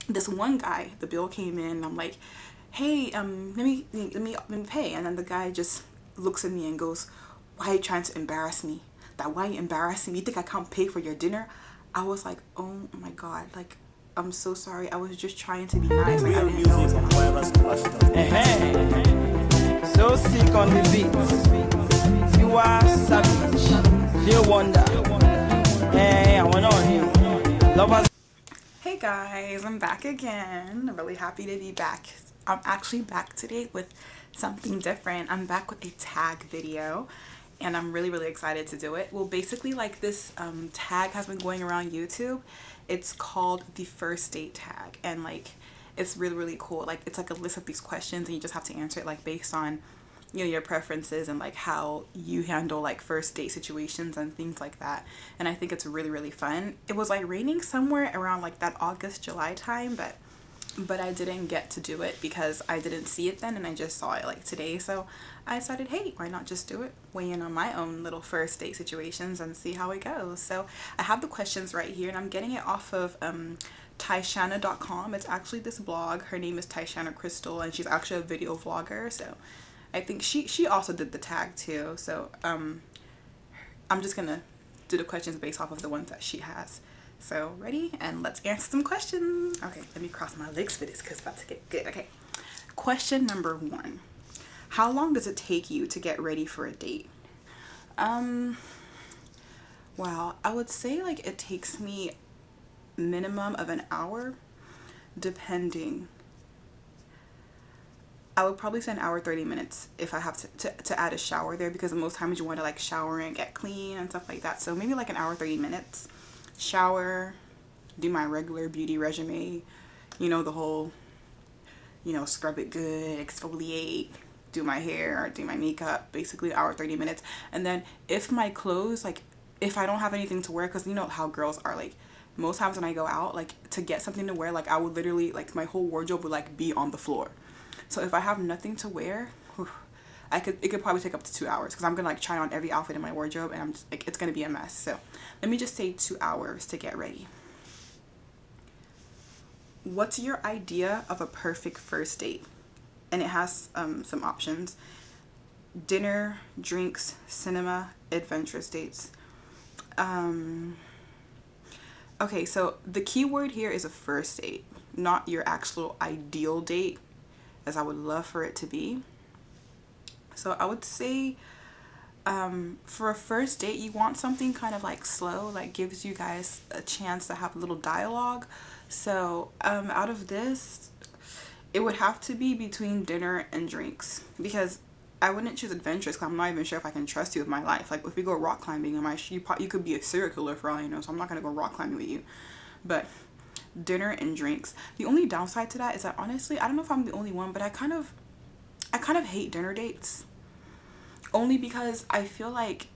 this one guy, the bill came in, and I'm like, hey, let me pay. And then the guy just looks at me and goes, why are you trying to embarrass me? That why are you embarrassing me? You think I can't pay for your dinner? I was like, oh my god, like, I'm so sorry. I was just trying to be nice. Like, I Real didn't know it was music from gonna. wherever splashed up. So sick on the beat. You are savage. You wonder. Hey, I went on you. Lovers. Hey guys, I'm back again. I'm really happy to be back. I'm actually back today with something different. I'm back with a tag video, and I'm really excited to do it. Well, basically, like, this tag has been going around YouTube. It's called the first date tag, and like, it's really cool. Like, it's like a list of these questions, and you just have to answer it like based on, you know, your preferences and like how you handle like first date situations and things like that. And I think it's really fun. It was like raining somewhere around like that August July time, but I didn't get to do it because I didn't see it then, and I just saw it like today. So I decided, hey, why not just do it, weigh in on my own little first date situations and see how it goes. So I have the questions right here, and I'm getting it off of Tyshana.com. It's actually this blog. Her name is Tyshana Crystal, and she's actually a video vlogger. So I think she also did the tag too. So I'm just gonna do the questions based off of the ones that she has. So ready? And let's answer some questions. Okay, let me cross my legs for this because it's about to get good. Okay. Question number 1. How long does it take you to get ready for a date? Well, I would say like it takes me minimum of an hour, depending. I would probably say an hour 30 minutes if I have to add a shower there, because most times you want to like shower and get clean and stuff like that. So maybe like an hour 30 minutes. Shower, do my regular beauty regimen, you know, the whole, you know, scrub it good, exfoliate, do my hair, do my makeup, basically hour 30 minutes. And then if my clothes, like if I don't have anything to wear, because you know how girls are, like most times when I go out, like to get something to wear, like I would literally, like my whole wardrobe would like be on the floor. So if I have nothing to wear, it could probably take up to 2 hours, because I'm gonna like try on every outfit in my wardrobe, and I'm just, like, it's gonna be a mess. So let me just say 2 hours to get ready. What's your idea of a perfect first date? And it has some options: dinner, drinks, cinema, adventurous dates. Okay, so the key word here is a first date, not your actual ideal date, as I would love for it to be. So I would say for a first date, you want something kind of like slow, like gives you guys a chance to have a little dialogue. So out of this, it would have to be between dinner and drinks, because I wouldn't choose adventurous because I'm not even sure if I can trust you with my life. Like if we go rock climbing, you could be a serial killer for all you know, so I'm not gonna go rock climbing with you. But dinner and drinks. The only downside to that is that, honestly, I don't know if I'm the only one, but I kind of hate dinner dates. Only because I feel like,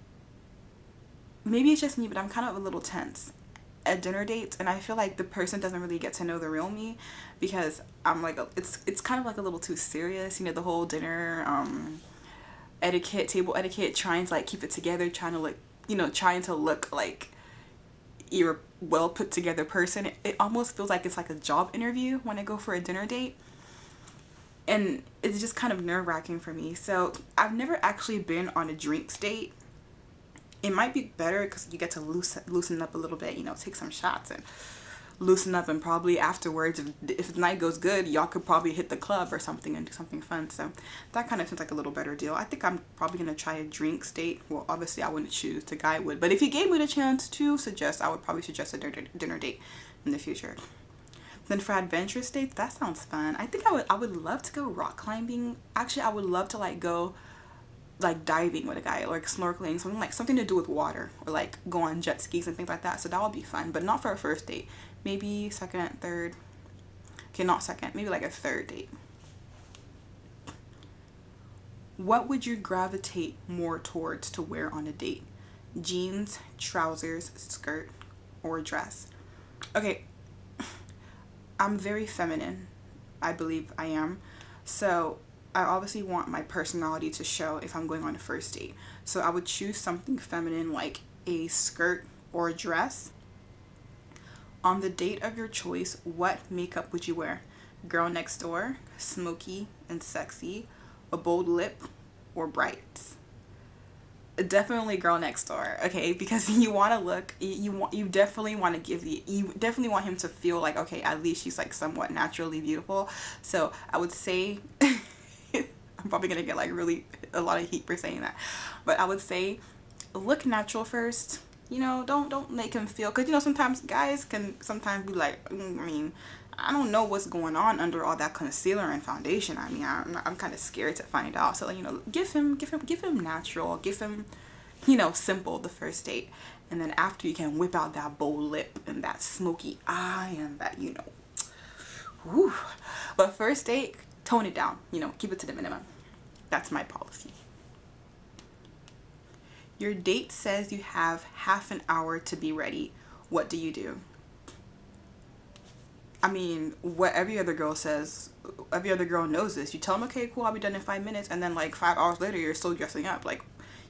maybe it's just me, but I'm kind of a little tense at dinner dates, and I feel like the person doesn't really get to know the real me, because I'm like, it's kind of like a little too serious, you know, the whole dinner etiquette, table etiquette, trying to like keep it together, trying to like, you know, trying to look like you're a well put together person. It almost feels like it's like a job interview when I go for a dinner date, and it's just kind of nerve-wracking for me. So I've never actually been on a drinks date. It might be better because you get to loosen up a little bit, you know, take some shots and loosen up, and probably afterwards, if the night goes good, y'all could probably hit the club or something and do something fun. So that kind of seems like a little better deal. I think I'm probably going to try a drinks date. Well, obviously I wouldn't choose, the guy would, but if he gave me the chance to suggest, I would probably suggest a dinner date in the future. Then for adventurous dates, that sounds fun. I think I would love to go rock climbing. Actually, I would love to like go like diving with a guy, or like snorkeling, something to do with water, or like go on jet skis and things like that. So that would be fun, but not for a first date. Maybe second, third. Okay, not second, maybe like a third date. What would you gravitate more towards to wear on a date? Jeans, trousers, skirt, or dress? Okay, I'm very feminine. I believe I am. So I obviously want my personality to show if I'm going on a first date. So I would choose something feminine like a skirt or a dress. On the date of your choice, what makeup would you wear? Girl next door, smoky and sexy, a bold lip, or brights? Definitely girl next door, okay? Because you want to look, you definitely want to you definitely want him to feel like, okay, at least she's like somewhat naturally beautiful. So I would say I'm probably gonna get like really a lot of heat for saying that, but I would say look natural first. You know, don't make him feel, because you know sometimes guys can sometimes be like, I mean, I don't know what's going on under all that concealer and foundation. I mean, I'm kind of scared to find out. So, you know, give him natural, give him, you know, simple the first date. And then after, you can whip out that bold lip and that smoky eye and that, you know, whew. But first date, tone it down, you know, keep it to the minimum. That's my policy. Your date says you have half an hour to be ready. What do you do? I mean, what every other girl says, every other girl knows this. You tell them, okay, cool, I'll be done in 5 minutes. And then like 5 hours later, you're still dressing up. Like,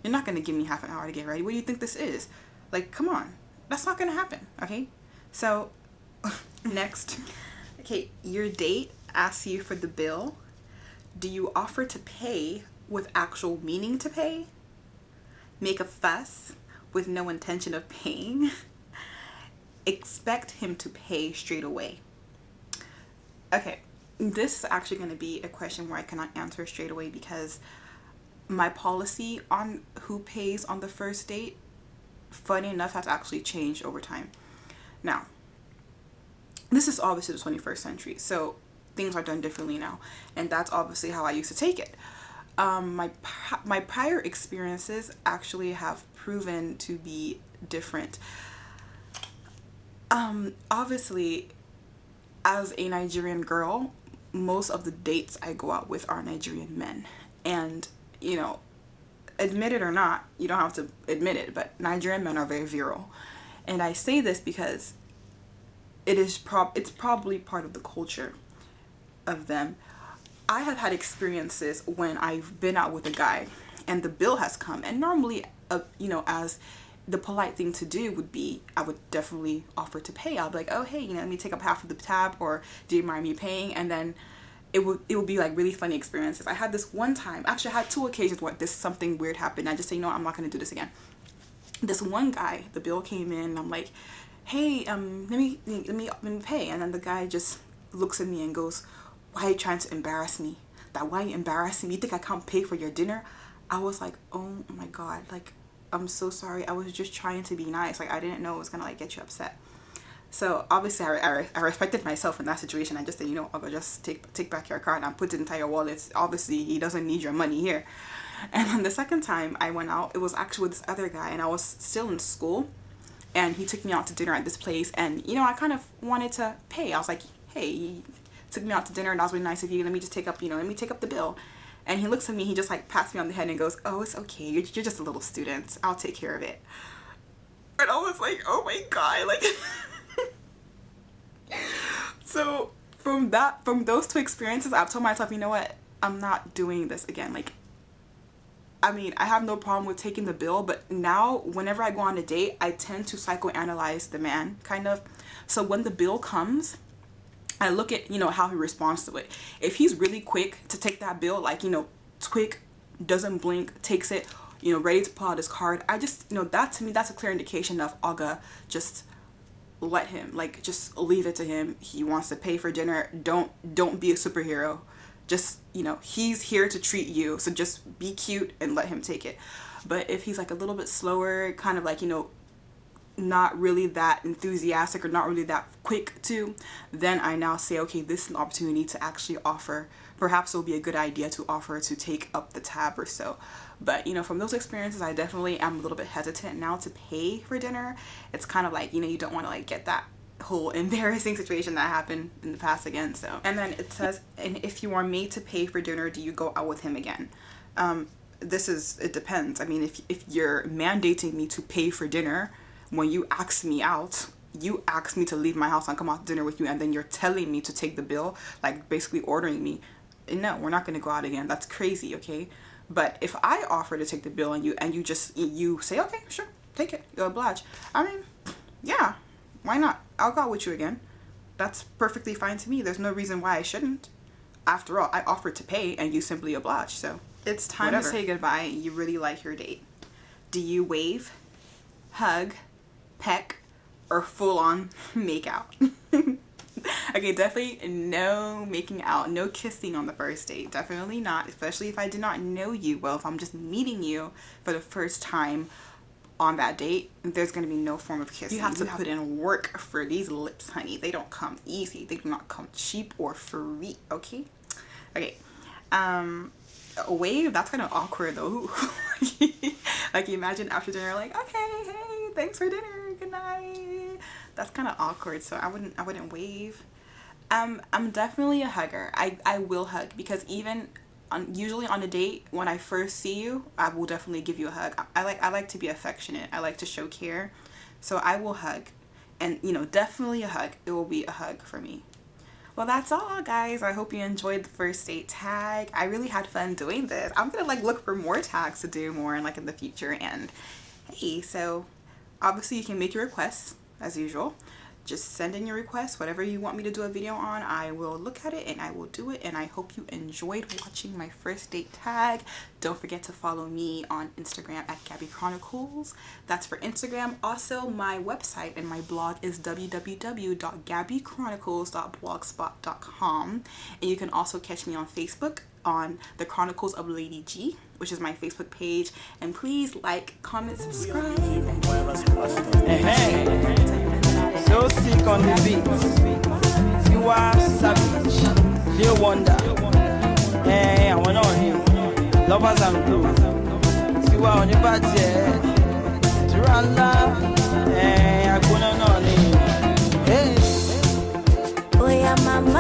you're not going to give me half an hour to get ready. What do you think this is? Like, come on. That's not going to happen. Okay. So next, okay, your date asks you for the bill. Do you offer to pay with actual meaning to pay? Make a fuss with no intention of paying? Expect him to pay straight away. Okay, this is actually going to be a question where I cannot answer straight away, because my policy on who pays on the first date, funny enough, has actually changed over time. Now, this is obviously the 21st century, so things are done differently now, and that's obviously how I used to take it. My prior experiences actually have proven to be different. Obviously, as a Nigerian girl, most of the dates I go out with are Nigerian men. And, you know, admit it or not, you don't have to admit it, but Nigerian men are very virile. And I say this because it's probably part of the culture of them. I have had experiences when I've been out with a guy and the bill has come, and normally, you know, as the polite thing to do would be, I would definitely offer to pay. I'll be like, oh, hey, you know, let me take up half of the tab, or do you mind me paying? And then it would be like really funny experiences. I had this one time, actually I had 2 occasions where something weird happened. I just say, you know, I'm not going to do this again. This one guy, the bill came in, and I'm like, hey, let me pay. And then the guy just looks at me and goes, why are you trying to embarrass me? Why are you embarrassing me? You think I can't pay for your dinner? I was like, oh my God, like, I'm so sorry. I was just trying to be nice. Like, I didn't know it was gonna like get you upset. So obviously I respected myself in that situation. I just said, you know, I'll go just take back your card and put it inside your wallet. Obviously he doesn't need your money here. And then the second time I went out, it was actually with this other guy, and I was still in school, and he took me out to dinner at this place, and you know, I kind of wanted to pay. I was like, hey, he took me out to dinner and that was really nice of you. Let me take up the bill. And he looks at me, he just like pats me on the head and goes, oh, it's okay. You're just a little student. I'll take care of it. And I was like, oh my God, like, so from those 2 experiences, I've told myself, you know what? I'm not doing this again. Like, I mean, I have no problem with taking the bill, but now whenever I go on a date, I tend to psychoanalyze the man, kind of. So when the bill comes, I look at, you know, how he responds to it. If he's really quick to take that bill, like, you know, quick, doesn't blink, takes it, you know, ready to pull out his card, I just, you know, that to me, that's a clear indication of, Aga, just let him, like, just leave it to him. He wants to pay for dinner. Don't be a superhero. Just, you know, he's here to treat you, so just be cute and let him take it. But if he's like a little bit slower, kind of like, you know, not really that enthusiastic or not really that quick to, then I now say, okay, this is an opportunity to actually offer. Perhaps it'll be a good idea to offer to take up the tab or so. But, you know, from those experiences, I definitely am a little bit hesitant now to pay for dinner. It's kind of like, you know, you don't want to like get that whole embarrassing situation that happened in the past again. So, and then it says, and if you are made to pay for dinner, do you go out with him again? It depends. I mean, if you're mandating me to pay for dinner, when you ask me out, you ask me to leave my house and come out to dinner with you, and then you're telling me to take the bill, like basically ordering me. No, we're not going to go out again. That's crazy, okay? But if I offer to take the bill and you say, okay, sure, take it, you'll oblige. I mean, yeah, Why not? I'll go out with you again. That's perfectly fine to me. There's no reason why I shouldn't. After all, I offered to pay and you simply obliged, so it's time to say goodbye. You really like your date. Do you wave, hug, peck, or full on make out? Okay, definitely no making out, no kissing on the first date. Definitely not, especially if I do not know you well. If I'm just meeting you for the first time on that date, there's going to be no form of kissing. You have to put in work for these lips, honey. They don't come easy. They do not come cheap or free, okay? Okay. A wave, that's kind of awkward though. Like imagine after dinner, like, okay, hey, thanks for dinner, good night. That's kind of awkward, so I wouldn't wave. I'm definitely a hugger. I will hug, because even usually on a date, when I first see you, I will definitely give you a hug. I like to be affectionate. I like to show care, so I will hug, and definitely a hug. It will be a hug for me. Well, that's all, guys. I hope you enjoyed the first date tag. I really had fun doing this. I'm gonna look for more tags to do more in the future. And hey, so obviously you can make your requests as usual. Just send in your requests, whatever you want me to do a video on. I will look at it and I will do it. And I hope you enjoyed watching my first date tag. Don't forget to follow me on Instagram at Gabychronicles. That's for Instagram. Also, my website and my blog is www.gabychronicles.blogspot.com. And you can also catch me on Facebook on the Chronicles of Lady G, which is my Facebook page. And please like, comment, subscribe. So sick on the beat. You are savage. You wonder. Hey, I want on you. Lovers and blue. You are on the budget. To run love. Hey, I couldn't on you. Hey. Oh yeah, mama.